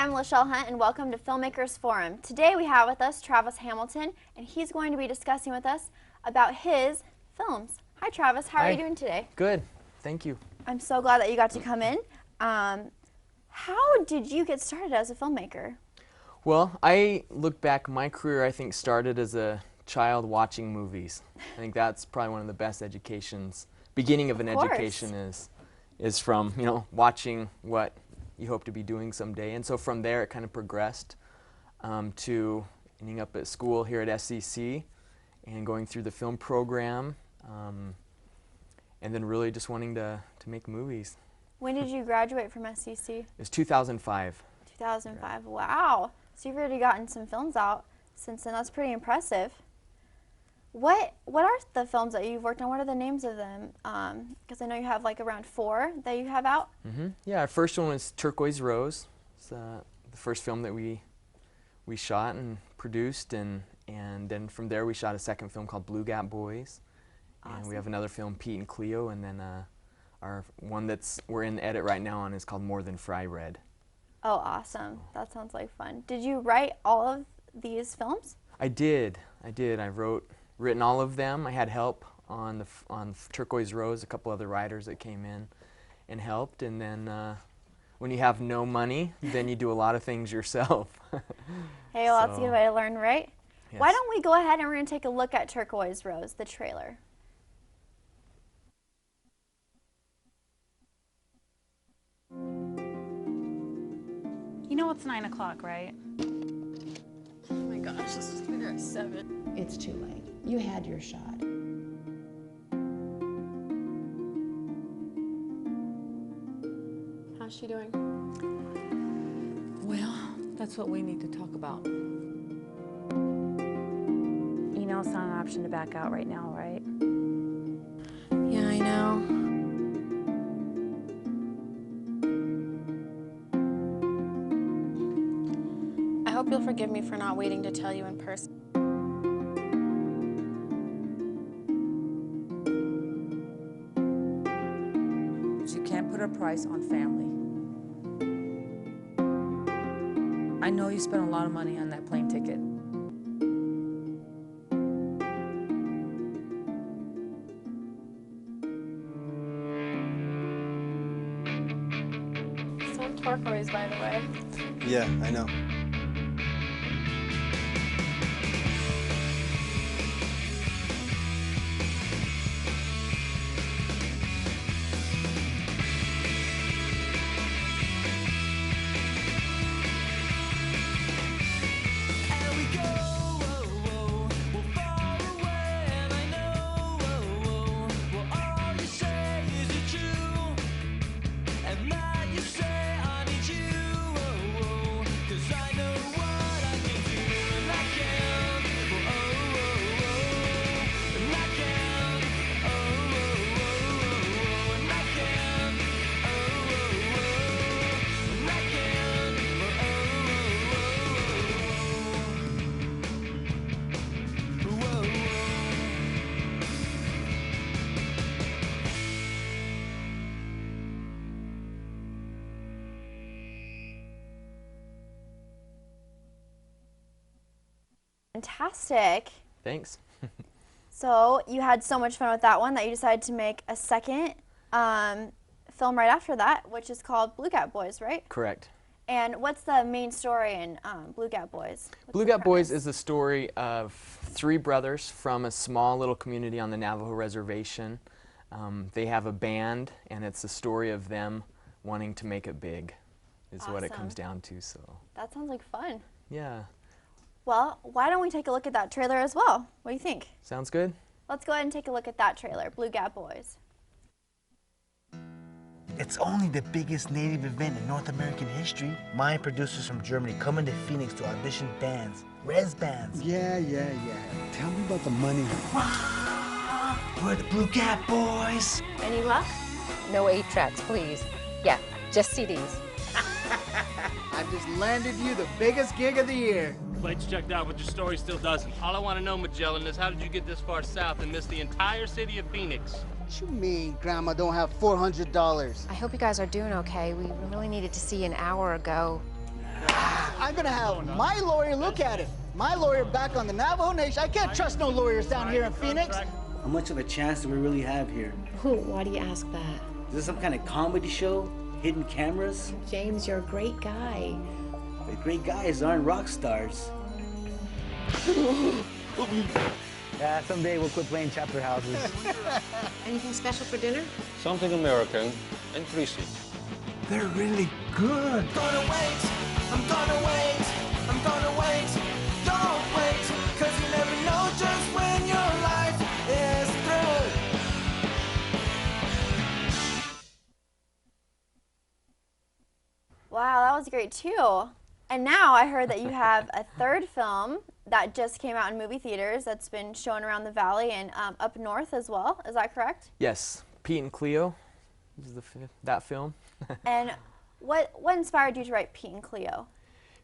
I'm Lachelle Hunt, and welcome to Filmmakers Forum. Today we have with us Travis Hamilton, and he's going to be discussing with us about his films. Hi Travis, how are you doing today? Good, thank you. I'm so glad that you got to come in. How did you get started as a filmmaker? Well, I look back, my career I think started as a child watching movies. I think that's probably one of the best educations, beginning of an education is from, you know, watching what you hope to be doing someday. And so from there it kind of progressed to ending up at school here at SCC and going through the film program and then really just wanting to make movies. When did you graduate from SCC? It was 2005. 2005, wow. So you've already gotten some films out since then. That's pretty impressive. What are the films that you've worked on? What are the names of them? Because I know you have like around 4 that you have out. Yeah, our first one was Turquoise Rose. It's the first film that we shot and produced, and then from there we shot a second film called Blue Gap Boys. Awesome. And we have another film, Pete and Cleo, and then our one we're in edit right now on is called More Than Fry Red. Oh, awesome. That sounds like fun. Did you write all of these films? I did. I've written all of them. I had help on Turquoise Rose, a couple other writers that came in and helped, and then when you have no money, then you do a lot of things yourself. Hey, well, that's a good way to learn, right? Yes. Why don't we go ahead and we're going to take a look at Turquoise Rose, the trailer. You know it's 9 o'clock, right? Oh my gosh, this was gonna be there at 7. It's too late. You had your shot. How's she doing? Well, that's what we need to talk about. You know it's not an option to back out right now, right? Yeah, I know. I hope you'll forgive me for not waiting to tell you in person. You can't put a price on family. I know you spent a lot of money on that plane ticket. So turquoise, by the way. Yeah, I know. Fantastic. Thanks. So you had so much fun with that one that you decided to make a second film right after that, which is called Blue Gap Boys, right? Correct. And what's the main story in Blue Gap Boys? Blue Gap Boys is the story of 3 brothers from a small little community on the Navajo reservation. They have a band, and it's the story of them wanting to make it big, is what it comes down to. So That sounds like fun. yeah. Well, why don't we take a look at that trailer as well? What do you think? Sounds good? Let's go ahead and take a look at that trailer, Blue Gap Boys. It's only the biggest Native event in North American history. My producers from Germany coming to Phoenix to audition bands, res bands. Yeah. Tell me about the money. We're the Blue Gap Boys. Any luck? No 8 tracks, please. Yeah, just CDs. I've just landed you the biggest gig of the year. Plate's checked out, but your story still doesn't. All I want to know, Magellan, is how did you get this far south and miss the entire city of Phoenix? What you mean, Grandma don't have $400? I hope you guys are doing okay. We really needed to see you an hour ago. I'm gonna have my lawyer look at it. My lawyer back on the Navajo Nation. I can't trust no lawyers down here in Phoenix. How much of a chance do we really have here? Why do you ask that? Is this some kind of comedy show? Hidden cameras? James, you're a great guy. But great guys aren't rock stars. Yeah, someday we'll quit playing chapter houses. Anything special for dinner? Something American and greasy. They're really good. I'm gonna wait. I'm gonna wait. I'm gonna wait. Don't wait, 'cause you never know just when your life is through. Wow, that was great too. And now I heard that you have a third film that just came out in movie theaters that's been shown around the valley and up north as well. Is that correct? Yes, Pete and Cleo is that film. And what inspired you to write Pete and Cleo?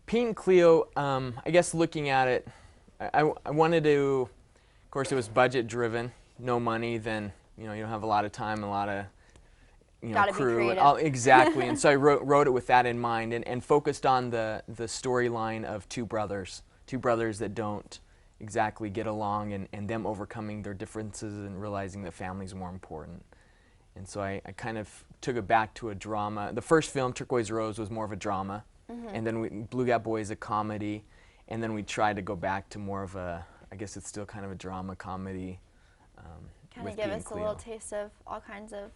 Pete and Cleo, I guess looking at it, I wanted to, of course it was budget driven, no money, then you don't have a lot of time, a lot of Gotta crew. be creative. Exactly, and so I wrote it with that in mind and focused on the storyline of two brothers that don't exactly get along and them overcoming their differences and realizing that family's more important. And so I kind of took it back to a drama. The first film, Turquoise Rose, was more of a drama. And then Blue Gat Boy is a comedy, and then we tried to go back to more of a, I guess it's still kind of a drama comedy. Kind of give us a little taste of all kinds of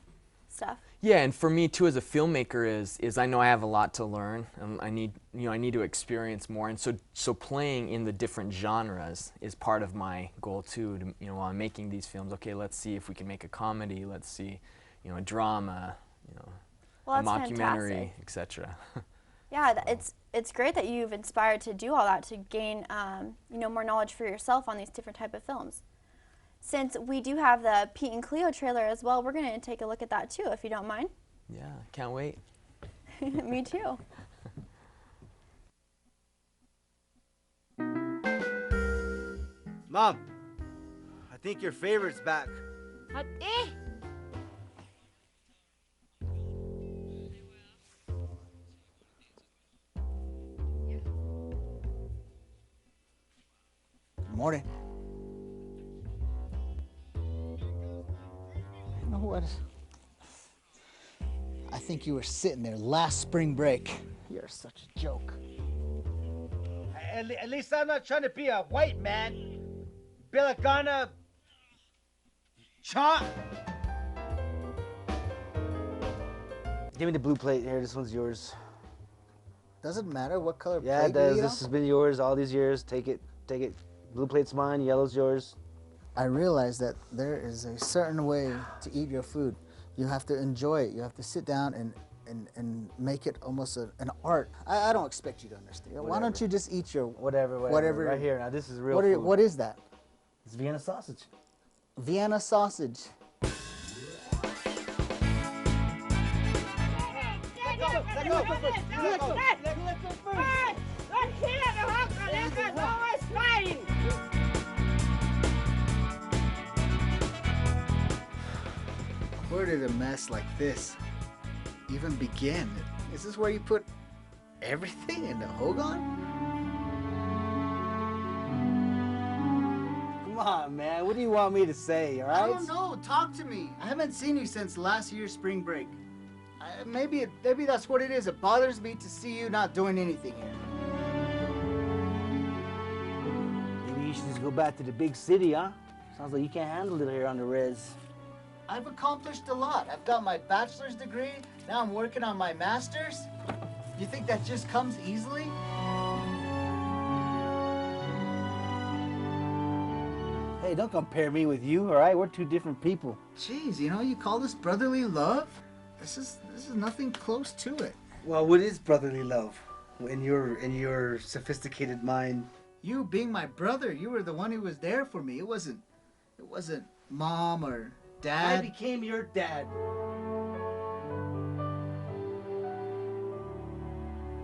stuff. Yeah, and for me too, as a filmmaker, is I know I have a lot to learn. I need to experience more, and so playing in the different genres is part of my goal too. To, while I'm making these films, okay, let's see if we can make a comedy. Let's see, a drama, a mockumentary, etc. Yeah, it's great that you've inspired to do all that to gain more knowledge for yourself on these different type of films. Since we do have the Pete and Cleo trailer as well, we're going to take a look at that too, if you don't mind. Yeah, can't wait. Me too. Mom, I think your favorite's back. Morning. You know what? I think you were sitting there last spring break. You're such a joke. At least I'm not trying to be a white man. Bilagana. Chomp. Give me the blue plate here. This one's yours. Doesn't matter what color Yeah, plate it does. you eat This off? has been yours all these years. Take it. Take it. Blue plate's mine. Yellow's yours. I realize that there is a certain way to eat your food. You have to enjoy it. You have to sit down and make it almost an art. I don't expect you to understand. Whatever. Why don't you just eat your Whatever. Right here. Now this is real food. What is that? It's Vienna sausage. Vienna sausage. Where did a mess like this even begin? Is this where you put everything in the hogan? Come on, man. What do you want me to say, all right? I don't know. Talk to me. I haven't seen you since last year's spring break. Maybe that's what it is. It bothers me to see you not doing anything here. Maybe you should just go back to the big city, huh? Sounds like you can't handle it here on the res. I've accomplished a lot. I've got my bachelor's degree. Now I'm working on my master's. You think that just comes easily? Hey, don't compare me with you, all right? We're two different people. Jeez, you call this brotherly love? This is nothing close to it. Well, what is brotherly love in your sophisticated mind? You being my brother, you were the one who was there for me. It wasn't mom or dad. I became your dad.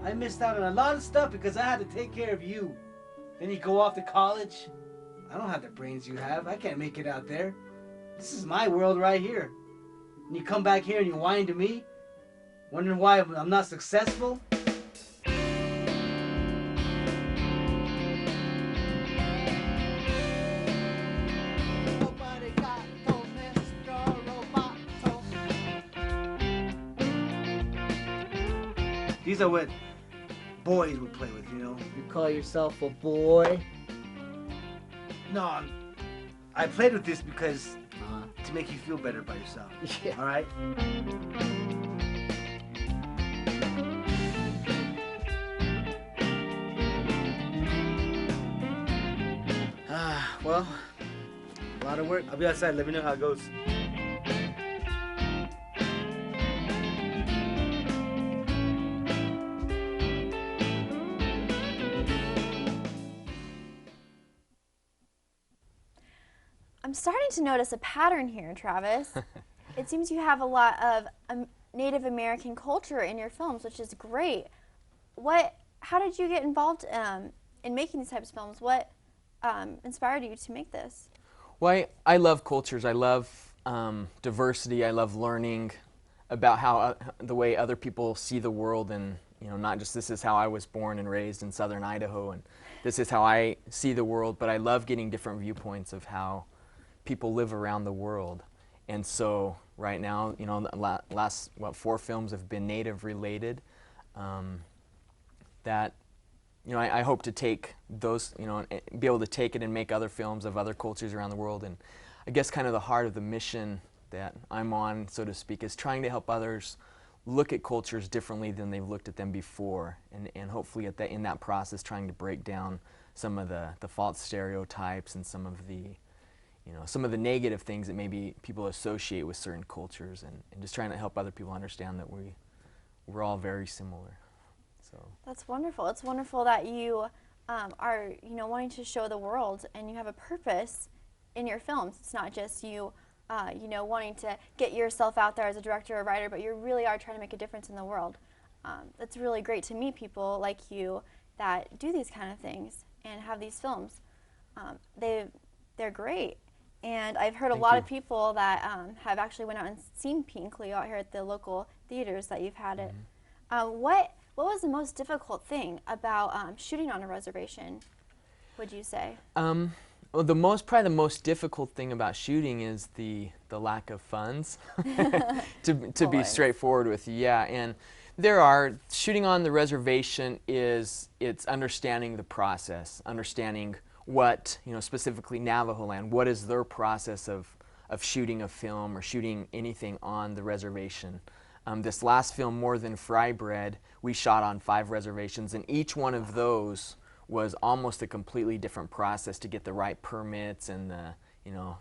I missed out on a lot of stuff because I had to take care of you. Then you go off to college. I don't have the brains you have. I can't make it out there. This is my world right here. And you come back here and you whine to me, wondering why I'm not successful. These are what boys would play with, you know? You call yourself a boy? No, I played with this because to make you feel better about yourself. Yeah. All right? Well, a lot of work. I'll be outside. Let me know how it goes. I'm starting to notice a pattern here, Travis. It seems you have a lot of Native American culture in your films, which is great. How did you get involved in making these types of films? What inspired you to make this? Well, I love cultures. I love diversity. I love learning about how the way other people see the world, and not just this is how I was born and raised in southern Idaho, and this is how I see the world. But I love getting different viewpoints of how people live around the world. And so right now, the last 4 films have been Native related. That I hope to take those, and be able to take it and make other films of other cultures around the world. And I guess kind of the heart of the mission that I'm on, so to speak, is trying to help others look at cultures differently than they've looked at them before, and hopefully in that process trying to break down some of the false stereotypes and some of the negative things that maybe people associate with certain cultures, and just trying to help other people understand that we're all very similar. So that's wonderful. It's wonderful that you are wanting to show the world, and you have a purpose in your films. It's not just you wanting to get yourself out there as a director or writer, but you really are trying to make a difference in the world. It's really great to meet people like you that do these kind of things and have these films. They're great. And I've heard a lot of people that have actually went out and seen Pete and Cleo out here at the local theaters that you've had it. What was the most difficult thing about shooting on a reservation, would you say? Well, probably the most difficult thing about shooting is the lack of funds. to be straightforward with you, yeah. And shooting on the reservation it's understanding the process, understanding what, specifically Navajo land, what is their process of shooting a film or shooting anything on the reservation. This last film, More Than Fry Bread, we shot on 5 reservations, and each one of those was almost a completely different process to get the right permits and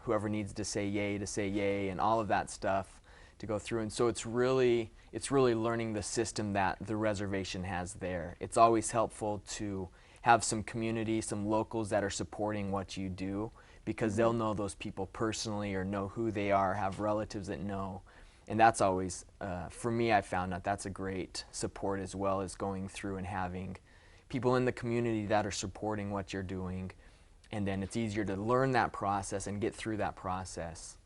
whoever needs to say yay, and all of that stuff to go through. And so it's really learning the system that the reservation has there. It's always helpful to have some community, some locals that are supporting what you do, because they'll know those people personally or know who they are, have relatives that know. And that's always, for me, I found out that's a great support, as well as going through and having people in the community that are supporting what you're doing. And then it's easier to learn that process and get through that process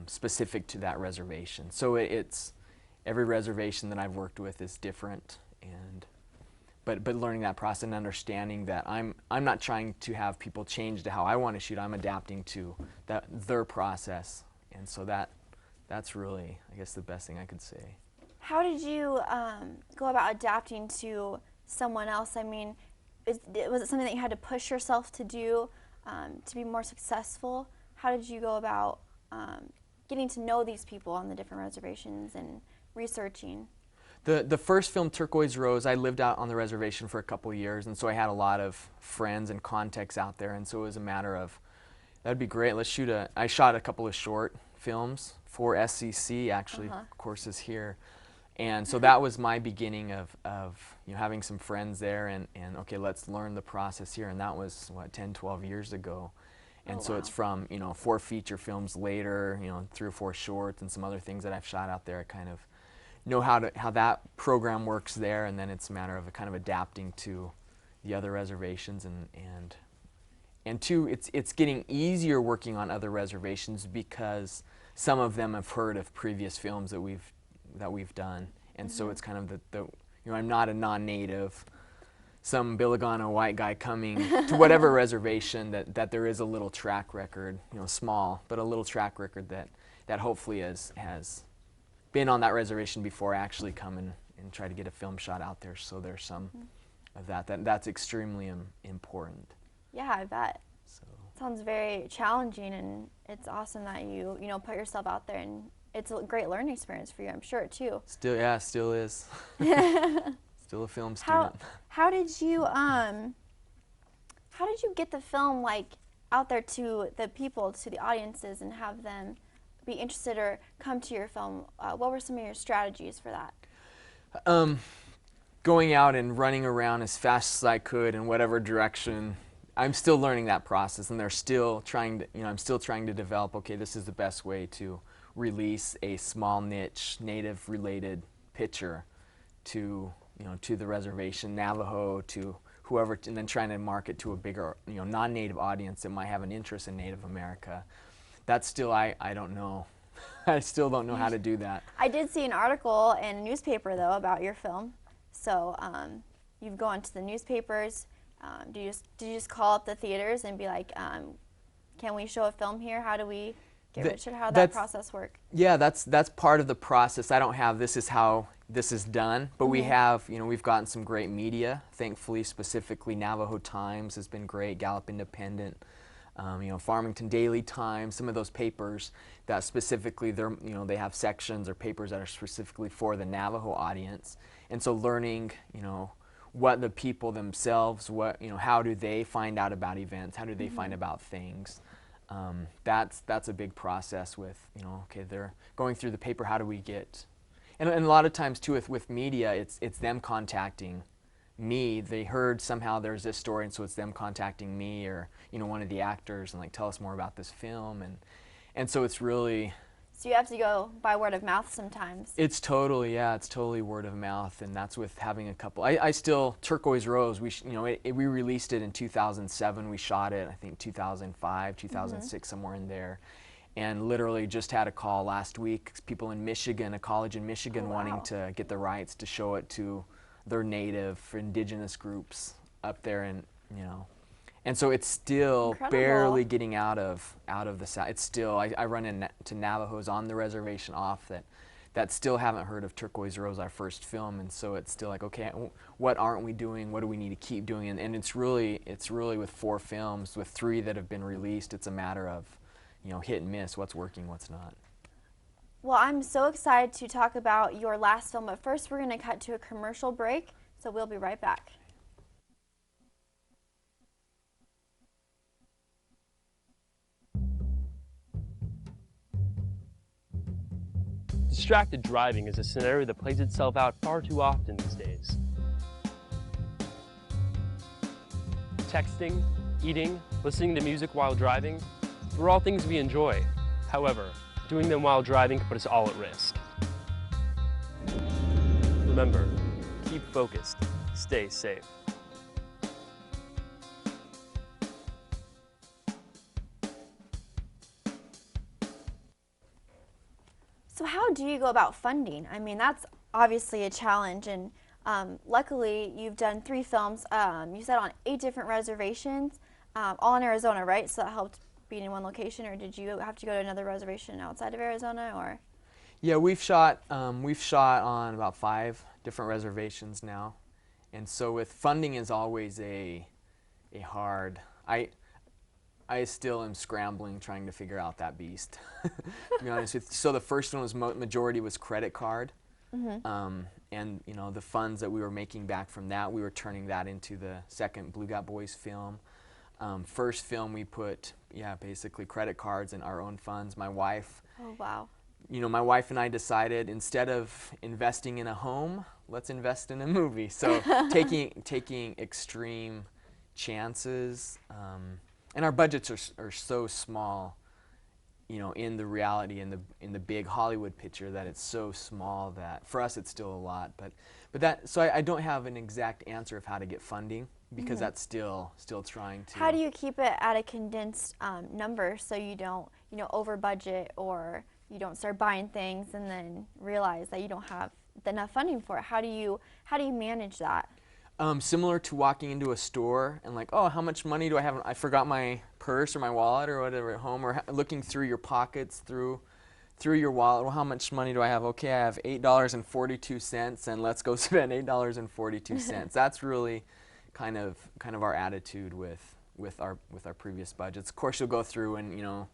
specific to that reservation. So every reservation that I've worked with is different, but learning that process and understanding that I'm not trying to have people change to how I want to shoot. I'm adapting to their process, and so that's really, I guess, the best thing I could say. How did you go about adapting to someone else? I mean, was it something that you had to push yourself to do to be more successful? How did you go about getting to know these people on the different reservations and researching? The first film, Turquoise Rose, I lived out on the reservation for a couple years, and so I had a lot of friends and contacts out there, and so it was a matter of, that'd be great, let's shoot I shot a couple of short films for SCC, actually, courses here. And so that was my beginning of having some friends there, and okay, let's learn the process here, and that was, 10, 12 years ago. And so it's from, 4 feature films later, 3 or 4 shorts and some other things that I've shot out there. I kind of know how that program works there, and then it's a matter of kind of adapting to the other reservations, and two, it's getting easier working on other reservations because some of them have heard of previous films that we've done, and so it's kind of I'm not a non-native, some Billigano white guy coming to whatever reservation that there is a little track record, small, but a little track record that hopefully has been on that reservation before, actually come and and try to get a film shot out there. So there's some of that. That's extremely important. Yeah, I bet. So. Sounds very challenging, and it's awesome that you put yourself out there, and it's a great learning experience for you, I'm sure, too. Still, yeah, still is. Still a film student. How did you get the film out there to the people, to the audiences, and have them be interested or come to your film? What were some of your strategies for that? Going out and running around as fast as I could in whatever direction. I'm still learning that process, and they're still trying to, I'm still trying to develop, okay, this is the best way to release a small niche native related picture to, to the reservation, Navajo, to whoever, and then trying to market to a bigger, non-native audience that might have an interest in Native America. That's still, I don't know. I still don't know how to do that. I did see an article in a newspaper, though, about your film. So you've gone to the newspapers. Do you just call up the theaters and be like, can we show a film here? How do we get Richard? How did that process work? Yeah, that's part of the process. I don't have this is how this is done, but we have, we've gotten some great media, thankfully, specifically Navajo Times has been great, Gallup Independent, Farmington Daily Times, some of those papers that specifically, they have sections or papers that are specifically for the Navajo audience. And so learning, what the people themselves, how do they find out about events? How do they find about things? That's a big process with, okay, they're going through the paper, how do we get, and a lot of times too with media, it's them contacting me. They heard somehow there's this story, and so it's them contacting me or, one of the actors and tell us more about this film, and so it's really. So you have to go by word of mouth sometimes. It's totally word of mouth, and that's with having a couple. I still, Turquoise Rose, we released it in 2007. We shot it, I think, 2005, 2006, somewhere in there. And literally just had a call last week, people in Michigan, a college in Michigan wanting to get the rights to show it to their native, indigenous groups up there, and, And so it's still barely getting out of the South. It's still, I run into Navajos on the reservation that still haven't heard of Turquoise Rose, our first film, and so it's still okay, what aren't we doing? What do we need to keep doing? And it's really with 4 films, with 3 that have been released, it's a matter of, hit and miss, what's working, what's not. Well, I'm so excited to talk about your last film, but first we're going to cut to a commercial break, so we'll be right back. Distracted driving is a scenario that plays itself out far too often these days. Texting, eating, listening to music while driving, they're all things we enjoy. However, doing them while driving can put us all at risk. Remember, keep focused, stay safe. So how do you go about funding? I mean, that's obviously a challenge, and luckily you've done 3 films. You said on 8 different reservations, all in Arizona, right? So that helped being in one location, or did you have to go to another reservation outside of Arizona, or? Yeah, we've shot on about 5 different reservations now, and so with funding is always a hard. I still am scrambling trying to figure out that beast, to be honest with you. So the first one was majority was credit card, and the funds that we were making back from that, we were turning that into the second Blue Got Boys film. First film we put, basically credit cards and our own funds. My wife. Oh wow. My wife and I decided instead of investing in a home, let's invest in a movie. So taking extreme chances. And our budgets are so small, in the reality, in the big Hollywood picture, that it's so small that for us it's still a lot. So I don't have an exact answer of how to get funding, because that's still trying to. How do you keep it at a condensed number so you don't over budget, or you don't start buying things and then realize that you don't have enough funding for it? How do you manage that? Similar to walking into a store and oh, how much money do I have? I forgot my purse or my wallet or whatever at home, or looking through your pockets through through your wallet, well, how much money do I have? Okay, I have $8.42, and let's go spend $8.42. That's really kind of our attitude with our previous budgets. Of course, you'll go through and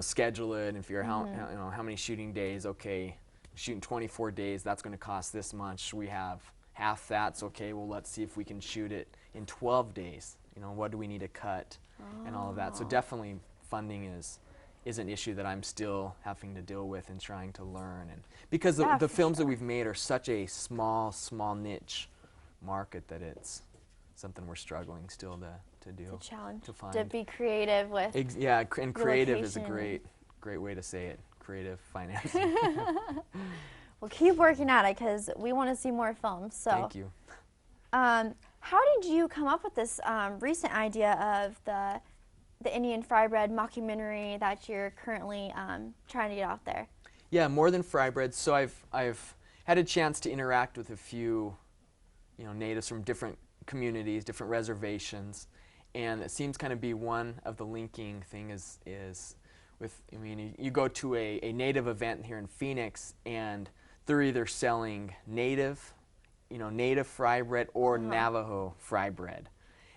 schedule it and figure out how many shooting days. Okay, shooting 24 days, that's going to cost this much. We have half that. So okay, well, let's see if we can shoot it in 12 days. What do we need to cut and all of that. So definitely funding is an issue that I'm still having to deal with and trying to learn. And because the films that we've made are such a small niche market that it's something we're struggling still to do. It's a challenge to find. to be creative with. And creative is a great way to say it. Creative financing. Well, keep working at it because we want to see more films. So. Thank you. How did you come up with this recent idea of the Indian fry bread mockumentary that you're currently trying to get out there? Yeah, More Than Fry Bread. So I've had a chance to interact with a few, natives from different communities, different reservations, and it seems kind of be one of the linking thing is with, you go to a native event here in Phoenix, and they're either selling native fry bread or Navajo fry bread.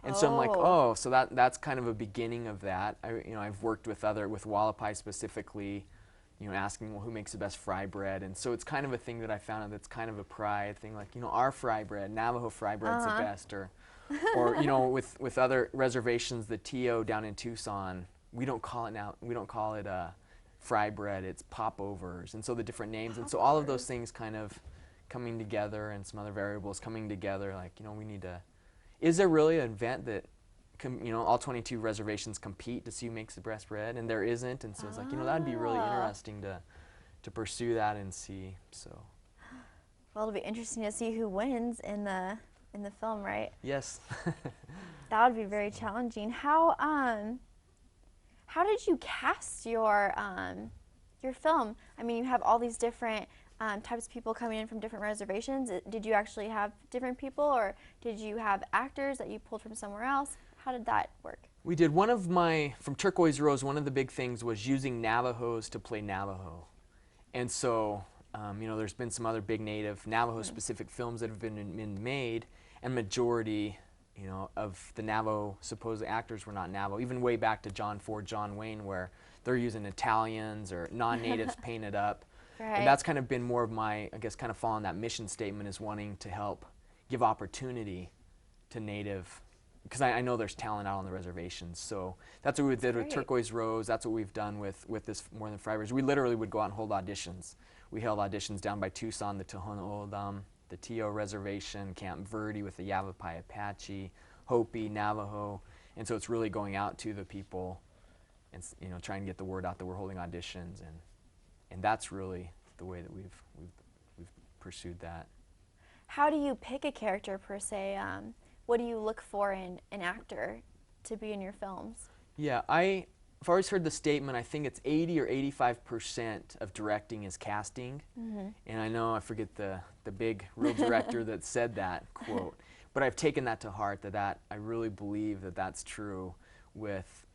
And so I'm like, oh, so that's kind of a beginning of that. I've worked with Wallapai specifically, asking, well, who makes the best fry bread? And so it's kind of a thing that I found that's kind of a pride thing, like, our fry bread, Navajo fry bread's the best, or with other reservations, the T.O. down in Tucson, we don't call it fry bread, it's popovers, and so the different names, and so all of those things kind of coming together, and some other variables coming together, like, we need to, is there really an event that, all 22 reservations compete to see who makes the best bread, and there isn't, and so it's like, that'd be really interesting to pursue that and see, so. Well, it'll be interesting to see who wins in the film, right? Yes. That would be very challenging. How did you cast your film? I mean, you have all these different types of people coming in from different reservations. Did you actually have different people, or did you have actors that you pulled from somewhere else? How did that work? We did. From Turquoise Rose, one of the big things was using Navajos to play Navajo. And so, there's been some other big native Navajo-specific films that have been made, and majority, of the Navajo supposed actors were not Navajo, even way back to John Ford, John Wayne, where they're using Italians or non-natives painted up. Right. And that's kind of been more of my, I guess, kind of following that mission statement, is wanting to help give opportunity to native, because I know there's talent out on the reservations. So that's what we did with Turquoise Rose. That's what we've done with this More Than Fry Bread. We literally would go out and hold auditions. We held auditions down by Tucson, the Tohono O'odham, the T.O. Reservation, Camp Verde with the Yavapai Apache, Hopi, Navajo. And so it's really going out to the people and trying to get the word out that we're holding auditions, and that's really the way that we've pursued that. How do you pick a character per se? What do you look for in an actor to be in your films? Yeah, I've always heard the statement, I think it's 80 or 85% of directing is casting. Mm-hmm. And I know, I forget the big real director that said that quote, but I've taken that to heart, that I really believe that that's true with,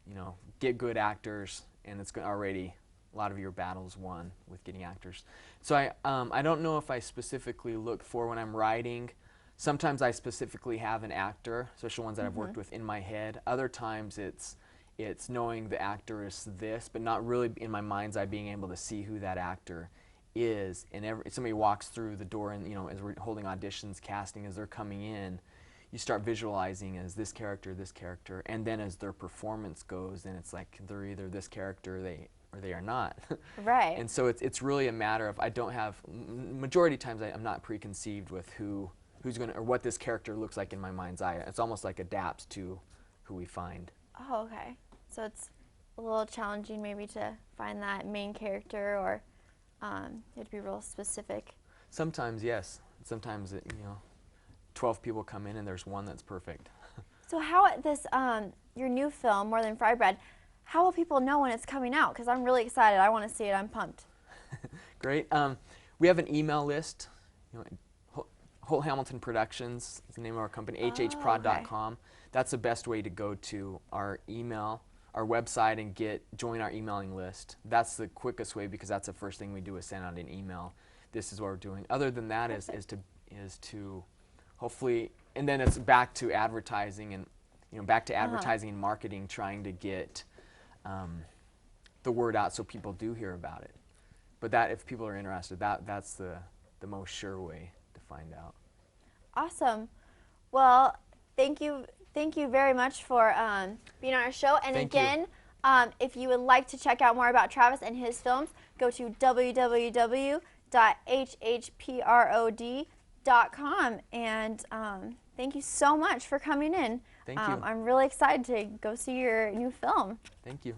get good actors, and it's already a lot of your battles won with getting actors. So I don't know if I specifically look for when I'm writing. Sometimes I specifically have an actor, especially ones that I've worked with, in my head. Other times it's knowing the actor is this, but not really in my mind's eye being able to see who that actor is. And somebody walks through the door, and as we're holding auditions, casting, as they're coming in, you start visualizing as this character, and then as their performance goes, then it's like they're either this character or they are not. Right. And so it's really a matter of, I don't have, majority of times I'm not preconceived with who's going to, or what this character looks like in my mind's eye. It's almost like adapts to who we find. Oh, okay. So it's a little challenging maybe to find that main character, or you have to be real specific. Sometimes, yes. Sometimes 12 people come in and there's one that's perfect. So how this, your new film, More Than Fry Bread, how will people know when it's coming out? Because I'm really excited. I want to see it. I'm pumped. Great. We have an email list. Holt Hamilton Productions is the name of our company, hhprod.com. Okay. That's the best way to go to our email our website and join our emailing list. That's the quickest way, because that's the first thing we do is send out an email. This is what we're doing. Other than that is to hopefully, and then it's back to advertising and back to advertising and marketing, trying to get the word out so people do hear about it. But that, if people are interested, that's the most sure way to find out. Awesome. Well, thank you very much for being on our show. And again, if you would like to check out more about Travis and his films, go to www.hhprod.com. And thank you so much for coming in. Thank you. I'm really excited to go see your new film. Thank you.